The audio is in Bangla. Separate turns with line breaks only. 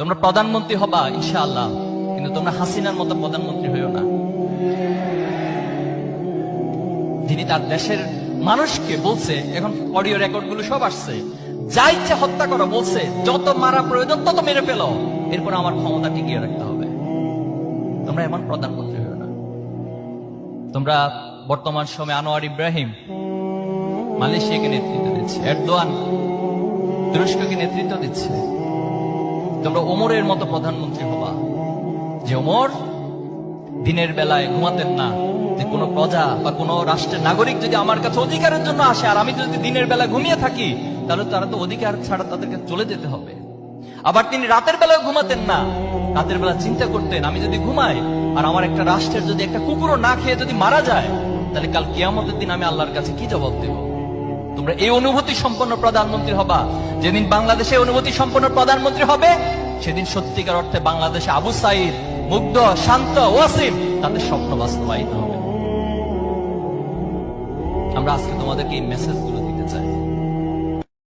তোমরা প্রধানমন্ত্রী হবা ইনশাআল্লাহ, কিন্তু তোমরা হাসিনার মতো প্রধানমন্ত্রী হইও না। যিনি তার দেশের মানুষকে বলছে, এখন অডিও রেকর্ড গুলো সব আসছে, যা ইচ্ছে হত্যা করো বলছে, যত মারা প্রয়োজন তত মেরে ফেলো, এরপর আমার ক্ষমতা টিকিয়ে রাখতে হবে। তোমরা এমন প্রধানমন্ত্রী হইও না। তোমরা বর্তমান সময়ে আনোয়ার ইব্রাহিম মালয়েশিয়াকে নেতৃত্ব দিচ্ছে, এরদোয়ান তুরস্ককে নেতৃত্ব দিচ্ছে। তোমরা ওমরের মতো প্রধানমন্ত্রী হবা, যে ওমর দিনের বেলায় ঘুমাতেন না, যে কোনো প্রজা বা কোনো রাষ্ট্রের নাগরিক যদি আমার কাছে অধিকারের জন্য আসে আর আমি যদি দিনের বেলা ঘুমিয়ে থাকি, তাহলে তারা তো অধিকার ছাড়া তাদেরকে চলে যেতে হবে। আবার তিনি রাতের বেলায় ঘুমাতেন না, রাতের বেলা চিন্তা করতেন আমি যদি ঘুমাই আর আমার একটা রাষ্ট্রের যদি একটা কুকুরও না খেয়ে যদি মারা যায়, তাহলে কাল কিয়ামতের দিন আমি আল্লাহর কাছে কি জবাব দেব? তোমরা এই অনুভূতি সম্পন্ন প্রধানমন্ত্রী হবা। যেদিন বাংলাদেশে অনুভূতি সম্পন্ন প্রধানমন্ত্রী হবে, সেদিন সত্যিকার অর্থে বাংলাদেশে আবু সাইদ, মুগ্ধ, শান্ত, ওয়াসিম তাদের স্বপ্ন বাস্তবায়িত হবে। আমরা আজকে তোমাদেরকে এই মেসেজ গুলো দিতে চাই।